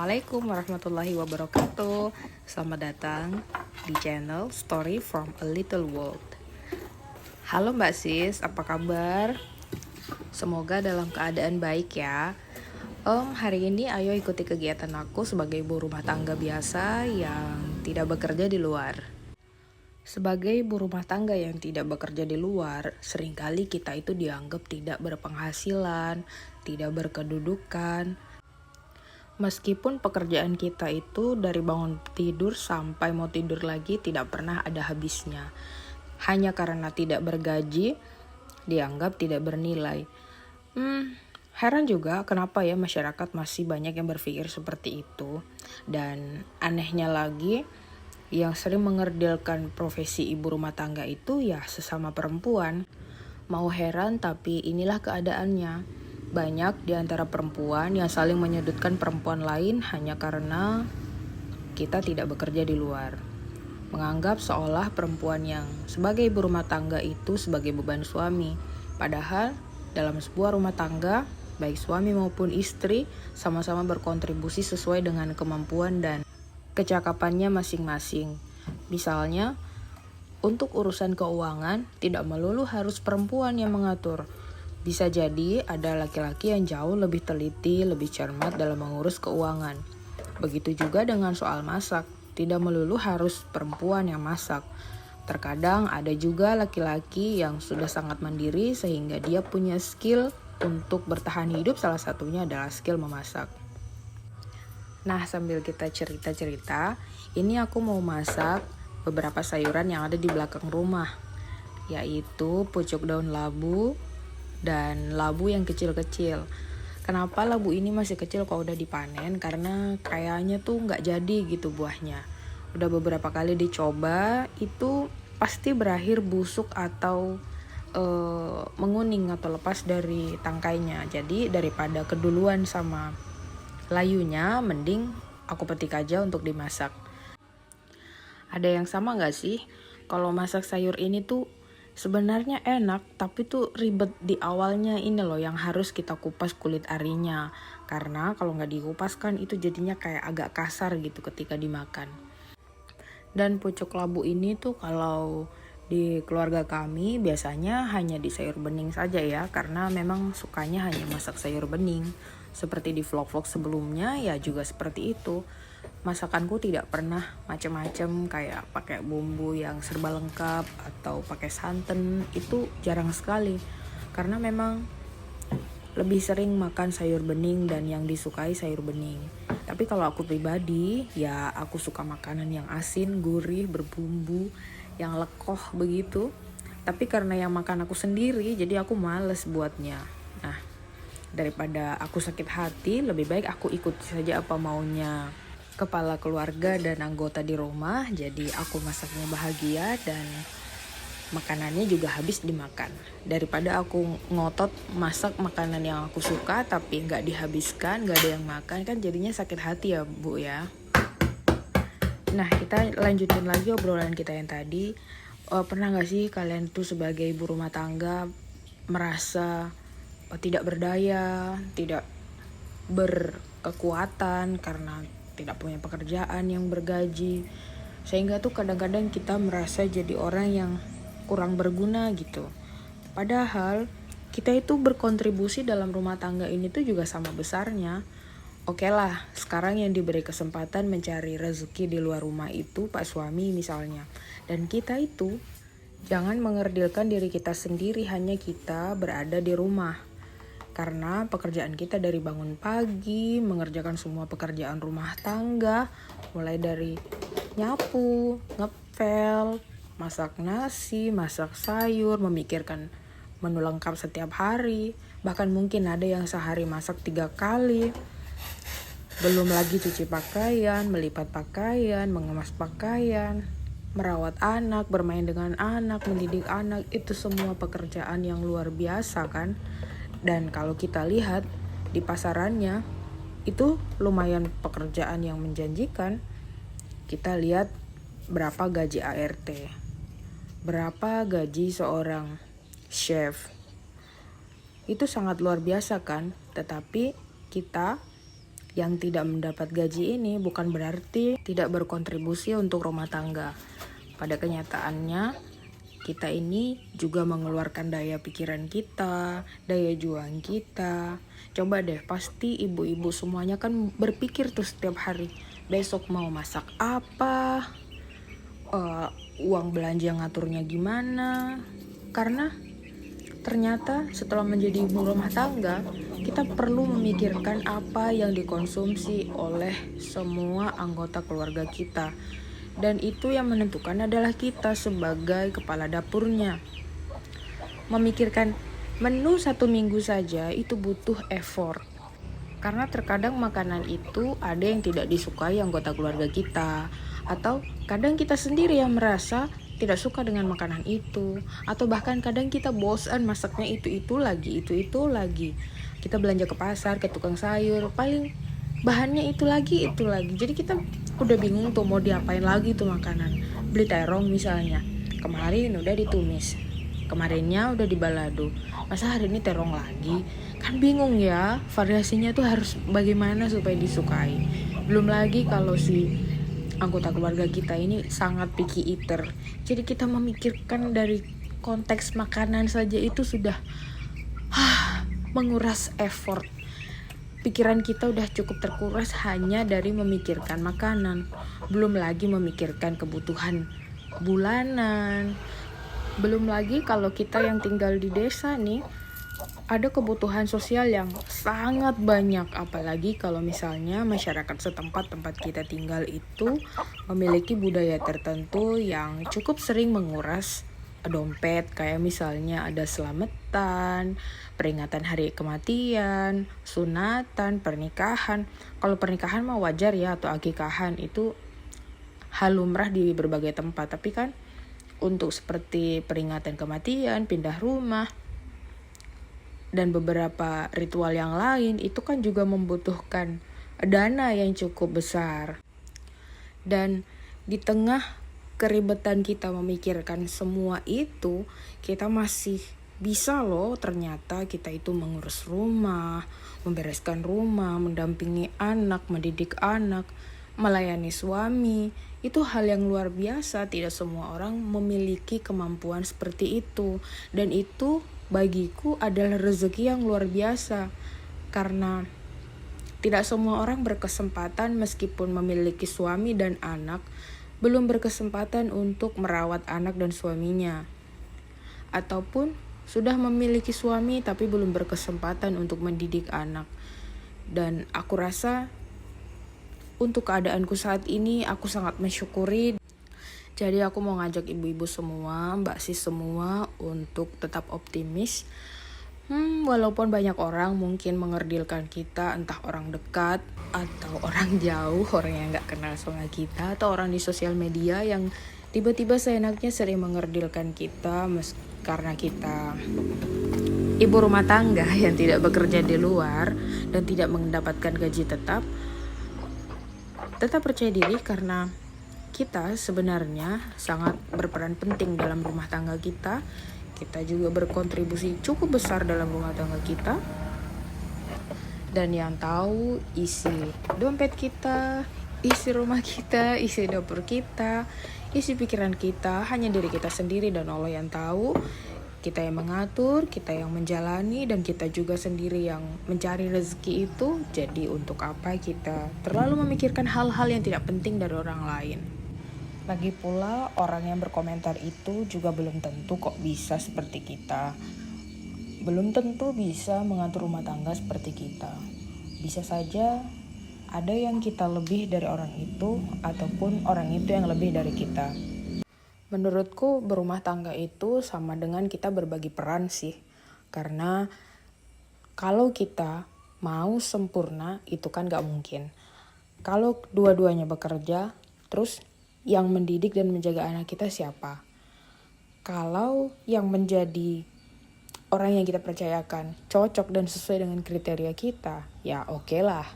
Assalamualaikum warahmatullahi wabarakatuh. Selamat datang di channel Story from a Little World. Halo Mbak Sis, apa kabar? Semoga dalam keadaan baik ya. Hari ini ayo ikuti kegiatan aku sebagai ibu rumah tangga biasa yang tidak bekerja di luar. Sebagai ibu rumah tangga yang tidak bekerja di luar, seringkali kita itu dianggap tidak berpenghasilan, tidak berkedudukan. Meskipun pekerjaan kita itu dari bangun tidur sampai mau tidur lagi tidak pernah ada habisnya. Hanya karena tidak bergaji, dianggap tidak bernilai. Heran juga kenapa ya masyarakat masih banyak yang berpikir seperti itu. Dan anehnya lagi, yang sering mengerdilkan profesi ibu rumah tangga itu ya sesama perempuan. Mau heran tapi inilah keadaannya. Banyak di antara perempuan yang saling menyudutkan perempuan lain hanya karena kita tidak bekerja di luar. Menganggap seolah perempuan yang sebagai ibu rumah tangga itu sebagai beban suami. Padahal dalam sebuah rumah tangga, baik suami maupun istri sama-sama berkontribusi sesuai dengan kemampuan dan kecakapannya masing-masing. Misalnya, untuk urusan keuangan tidak melulu harus perempuan yang mengatur. Bisa jadi ada laki-laki yang jauh lebih teliti, lebih cermat dalam mengurus keuangan. Begitu juga dengan soal masak, tidak melulu harus perempuan yang masak. Terkadang ada juga laki-laki yang sudah sangat mandiri sehingga dia punya skill untuk bertahan hidup, salah satunya adalah skill memasak. Nah, sambil kita cerita-cerita, ini aku mau masak beberapa sayuran yang ada di belakang rumah, yaitu pucuk daun labu dan labu yang kecil-kecil. Kenapa labu ini masih kecil kalau udah dipanen? Karena kayaknya tuh nggak jadi gitu buahnya. Udah beberapa kali dicoba, itu pasti berakhir busuk atau menguning atau lepas dari tangkainya. Jadi daripada keduluan sama layunya, mending aku petik aja untuk dimasak. Ada yang sama nggak sih? Kalau masak sayur ini tuh sebenarnya enak, tapi tuh ribet di awalnya ini loh yang harus kita kupas kulit arinya. Karena kalau nggak dikupas kan itu jadinya kayak agak kasar gitu ketika dimakan. Dan pucuk labu ini tuh kalau di keluarga kami biasanya hanya di sayur bening saja ya. Karena memang sukanya hanya masak sayur bening. Seperti di vlog-vlog sebelumnya ya juga seperti itu. Masakanku tidak pernah macam-macam kayak pakai bumbu yang serba lengkap atau pakai santan, itu jarang sekali. Karena memang lebih sering makan sayur bening dan yang disukai sayur bening. Tapi kalau aku pribadi, ya aku suka makanan yang asin, gurih, berbumbu, yang lekoh begitu. Tapi karena yang makan aku sendiri, jadi aku males buatnya. Nah, daripada aku sakit hati, lebih baik aku ikut saja apa maunya kepala keluarga dan anggota di rumah. Jadi aku masaknya bahagia dan makanannya juga habis dimakan. Daripada aku ngotot masak makanan yang aku suka tapi gak dihabiskan, gak ada yang makan, kan jadinya sakit hati ya Bu ya. Nah, kita lanjutin lagi obrolan kita yang tadi. Pernah gak sih kalian tuh sebagai ibu rumah tangga merasa tidak berdaya, tidak berkekuatan karena tidak punya pekerjaan yang bergaji, sehingga tuh kadang-kadang kita merasa jadi orang yang kurang berguna gitu. Padahal kita itu berkontribusi dalam rumah tangga ini tuh juga sama besarnya. Oke lah, sekarang yang diberi kesempatan mencari rezeki di luar rumah itu Pak suami misalnya. Dan kita itu jangan mengerdilkan diri kita sendiri hanya kita berada di rumah. Karena pekerjaan kita dari bangun pagi, mengerjakan semua pekerjaan rumah tangga, mulai dari nyapu, ngepel, masak nasi, masak sayur, memikirkan menu lengkap setiap hari. Bahkan mungkin ada yang sehari masak 3 kali. Belum lagi cuci pakaian, melipat pakaian, mengemas pakaian, merawat anak, bermain dengan anak, mendidik anak. Itu semua pekerjaan yang luar biasa kan. Dan kalau kita lihat di pasarannya, itu lumayan pekerjaan yang menjanjikan. Kita lihat berapa gaji ART, berapa gaji seorang chef. Itu sangat luar biasa kan. Tetapi kita yang tidak mendapat gaji ini bukan berarti tidak berkontribusi untuk rumah tangga. Pada kenyataannya, kita ini juga mengeluarkan daya pikiran kita, daya juang kita. Coba deh, pasti ibu-ibu semuanya kan berpikir tuh setiap hari, besok mau masak apa, uang belanja ngaturnya gimana. Karena ternyata setelah menjadi ibu rumah tangga, kita perlu memikirkan apa yang dikonsumsi oleh semua anggota keluarga kita. Dan itu yang menentukan adalah kita sebagai kepala dapurnya. Memikirkan menu 1 minggu saja itu butuh effort. Karena terkadang makanan itu ada yang tidak disukai anggota keluarga kita. Atau kadang kita sendiri yang merasa tidak suka dengan makanan itu. Atau bahkan kadang kita bosan masaknya itu lagi. Kita belanja ke pasar, ke tukang sayur, paling bahannya itu lagi. Jadi kita udah bingung tuh mau diapain lagi tuh makanan. Beli terong misalnya, kemarin udah ditumis, kemarinnya udah dibalado, masa hari ini terong lagi? Kan bingung ya, variasinya tuh harus bagaimana supaya disukai. Belum lagi kalau si anggota keluarga kita ini sangat picky eater, jadi kita memikirkan dari konteks makanan saja itu sudah menguras effort. Pikiran kita udah cukup terkuras hanya dari memikirkan makanan, belum lagi memikirkan kebutuhan bulanan. Belum lagi kalau kita yang tinggal di desa nih, ada kebutuhan sosial yang sangat banyak, apalagi kalau misalnya masyarakat setempat tempat kita tinggal itu memiliki budaya tertentu yang cukup sering menguras dompet, kayak misalnya ada selamatan, peringatan hari kematian, sunatan, pernikahan. Kalau pernikahan mah wajar ya, atau akikahan itu hal lumrah di berbagai tempat, tapi kan untuk seperti peringatan kematian, pindah rumah, dan beberapa ritual yang lain itu kan juga membutuhkan dana yang cukup besar. Dan di tengah keribetan kita memikirkan semua itu, kita masih bisa loh ternyata kita itu mengurus rumah, membereskan rumah, mendampingi anak, mendidik anak, melayani suami. Itu hal yang luar biasa, tidak semua orang memiliki kemampuan seperti itu. Dan itu bagiku adalah rezeki yang luar biasa, karena tidak semua orang berkesempatan meskipun memiliki suami dan anak, belum berkesempatan untuk merawat anak dan suaminya. Ataupun sudah memiliki suami tapi belum berkesempatan untuk mendidik anak. Dan aku rasa untuk keadaanku saat ini aku sangat mensyukuri. Jadi aku mau ngajak ibu-ibu semua, mbak sis semua untuk tetap optimis. Walaupun banyak orang mungkin mengerdilkan kita, entah orang dekat atau orang jauh, orang yang gak kenal sama kita, atau orang di sosial media yang tiba-tiba seenaknya sering mengerdilkan kita karena kita ibu rumah tangga yang tidak bekerja di luar dan tidak mendapatkan gaji tetap. Tetap percaya diri karena kita sebenarnya sangat berperan penting dalam rumah tangga kita. Kita juga berkontribusi cukup besar dalam rumah tangga kita. Dan yang tahu isi dompet kita, isi rumah kita, isi dapur kita, isi pikiran kita hanya diri kita sendiri dan Allah yang tahu. Kita yang mengatur, kita yang menjalani, dan kita juga sendiri yang mencari rezeki itu. Jadi untuk apa kita terlalu memikirkan hal-hal yang tidak penting dari orang lain? Lagi pula orang yang berkomentar itu juga belum tentu kok bisa seperti kita. Belum tentu bisa mengatur rumah tangga seperti kita. Bisa saja ada yang kita lebih dari orang itu, ataupun orang itu yang lebih dari kita. Menurutku berumah tangga itu sama dengan kita berbagi peran sih. Karena kalau kita mau sempurna itu kan gak mungkin. Kalau dua-duanya bekerja, terus yang mendidik dan menjaga anak kita siapa? Kalau yang menjadi orang yang kita percayakan cocok dan sesuai dengan kriteria kita, ya oke lah.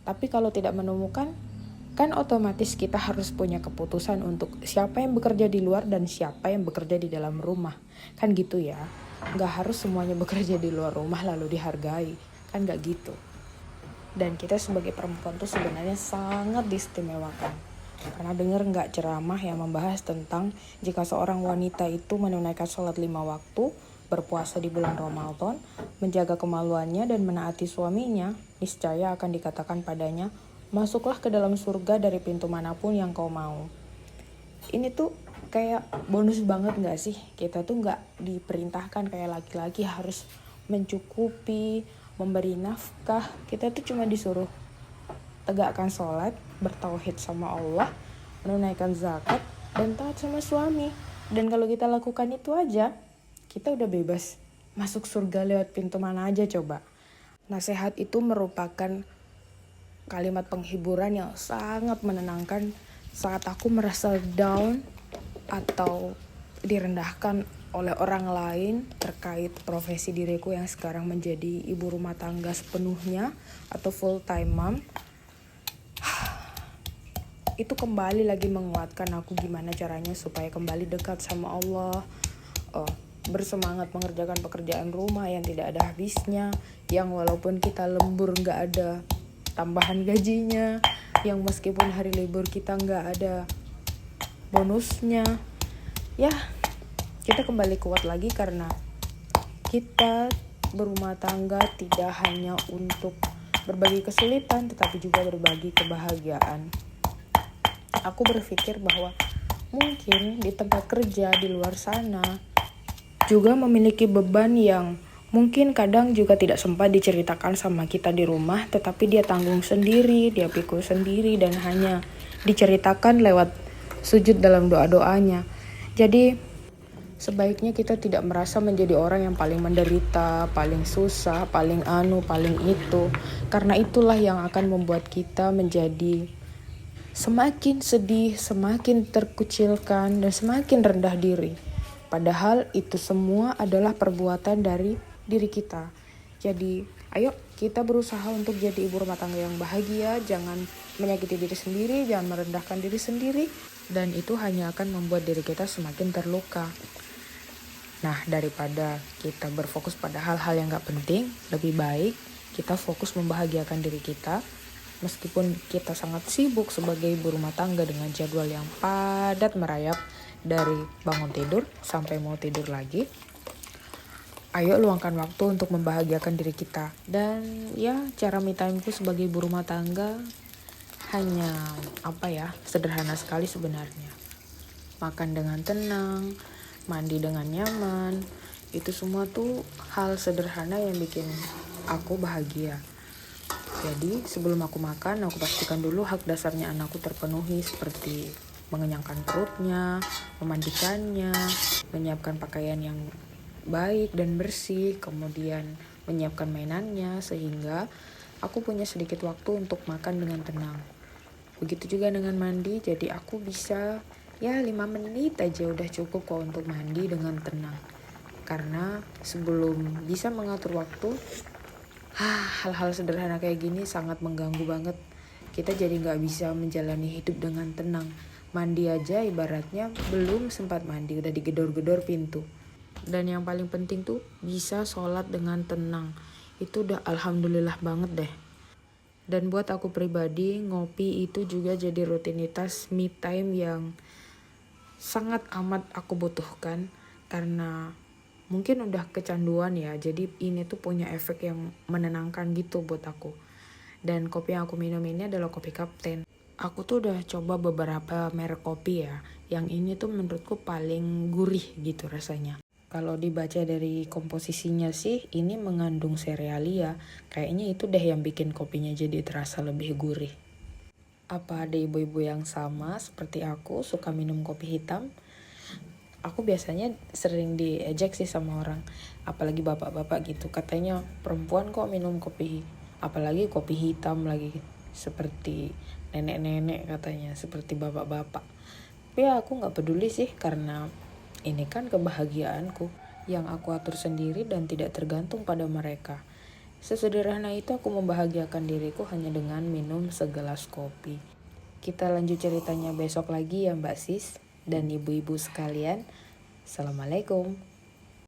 Tapi kalau tidak menemukan, kan otomatis kita harus punya keputusan untuk siapa yang bekerja di luar dan siapa yang bekerja di dalam rumah. Kan gitu ya. Gak harus semuanya bekerja di luar rumah lalu dihargai. Kan gak gitu. Dan kita sebagai perempuan tuh sebenarnya sangat diistimewakan. Pernah dengar nggak ceramah yang membahas tentang jika seorang wanita itu menunaikan sholat 5 waktu, berpuasa di bulan Ramadan, menjaga kemaluannya dan menaati suaminya, niscaya akan dikatakan padanya, masuklah ke dalam surga dari pintu manapun yang kau mau. Ini tuh kayak bonus banget gak sih? Kita tuh gak diperintahkan kayak laki-laki harus mencukupi, memberi nafkah. Kita tuh cuma disuruh tegakkan sholat, bertauhid sama Allah, menunaikan zakat, dan taat sama suami. Dan kalau kita lakukan itu aja, kita udah bebas masuk surga lewat pintu mana aja coba. Nasihat itu merupakan kalimat penghiburan yang sangat menenangkan saat aku merasa down atau direndahkan oleh orang lain terkait profesi diriku yang sekarang menjadi ibu rumah tangga sepenuhnya atau full time mom. Itu kembali lagi menguatkan aku gimana caranya supaya kembali dekat sama Allah, bersemangat mengerjakan pekerjaan rumah yang tidak ada habisnya, yang walaupun kita lembur gak ada tambahan gajinya, yang meskipun hari libur kita gak ada bonusnya. Ya, kita kembali kuat lagi karena kita berumah tangga tidak hanya untuk berbagi kesulitan tetapi juga berbagi kebahagiaan. Aku berpikir bahwa mungkin di tempat kerja di luar sana juga memiliki beban yang mungkin kadang juga tidak sempat diceritakan sama kita di rumah, tetapi dia tanggung sendiri, dia pikul sendiri dan hanya diceritakan lewat sujud dalam doa-doanya. Jadi sebaiknya kita tidak merasa menjadi orang yang paling menderita, paling susah, paling paling itu. Karena itulah yang akan membuat kita menjadi semakin sedih, semakin terkucilkan, dan semakin rendah diri. Padahal itu semua adalah perbuatan dari diri kita. Jadi ayo kita berusaha untuk jadi ibu rumah tangga yang bahagia, jangan menyakiti diri sendiri, jangan merendahkan diri sendiri, dan itu hanya akan membuat diri kita semakin terluka. Nah, daripada kita berfokus pada hal-hal yang gak penting, lebih baik kita fokus membahagiakan diri kita. Meskipun kita sangat sibuk sebagai ibu rumah tangga dengan jadwal yang padat merayap dari bangun tidur sampai mau tidur lagi, ayo luangkan waktu untuk membahagiakan diri kita. Dan ya, cara me time-ku sebagai ibu rumah tangga hanya sederhana sekali sebenarnya. Makan dengan tenang, mandi dengan nyaman, itu semua tuh hal sederhana yang bikin aku bahagia. Jadi sebelum aku makan, aku pastikan dulu hak dasarnya anakku terpenuhi seperti mengenyangkan perutnya, memandikannya, menyiapkan pakaian yang baik dan bersih, kemudian menyiapkan mainannya sehingga aku punya sedikit waktu untuk makan dengan tenang. Begitu juga dengan mandi, jadi aku bisa 5 menit aja udah cukup kok untuk mandi dengan tenang. Karena sebelum bisa mengatur waktu, hal-hal sederhana kayak gini sangat mengganggu banget. Kita jadi gak bisa menjalani hidup dengan tenang. Mandi aja ibaratnya belum sempat mandi udah digedor-gedor pintu. Dan yang paling penting tuh bisa sholat dengan tenang. Itu udah alhamdulillah banget deh. Dan buat aku pribadi, ngopi itu juga jadi rutinitas me time yang sangat amat aku butuhkan. Karena mungkin udah kecanduan ya, jadi ini tuh punya efek yang menenangkan gitu buat aku. Dan kopi yang aku minum ini adalah kopi Kapten. Aku tuh udah coba beberapa merek kopi ya, yang ini tuh menurutku paling gurih gitu rasanya. Kalau dibaca dari komposisinya sih, ini mengandung serealia, kayaknya itu deh yang bikin kopinya jadi terasa lebih gurih. Apa ada ibu-ibu yang sama seperti aku suka minum kopi hitam? Aku biasanya sering diejek sih sama orang, apalagi bapak-bapak gitu. Katanya perempuan kok minum kopi, apalagi kopi hitam lagi, seperti nenek-nenek katanya, seperti bapak-bapak. Tapi aku gak peduli sih, karena ini kan kebahagiaanku yang aku atur sendiri dan tidak tergantung pada mereka. Sesederhana itu aku membahagiakan diriku hanya dengan minum segelas kopi. Kita lanjut ceritanya besok lagi ya Mbak Sis dan ibu-ibu sekalian. Assalamualaikum.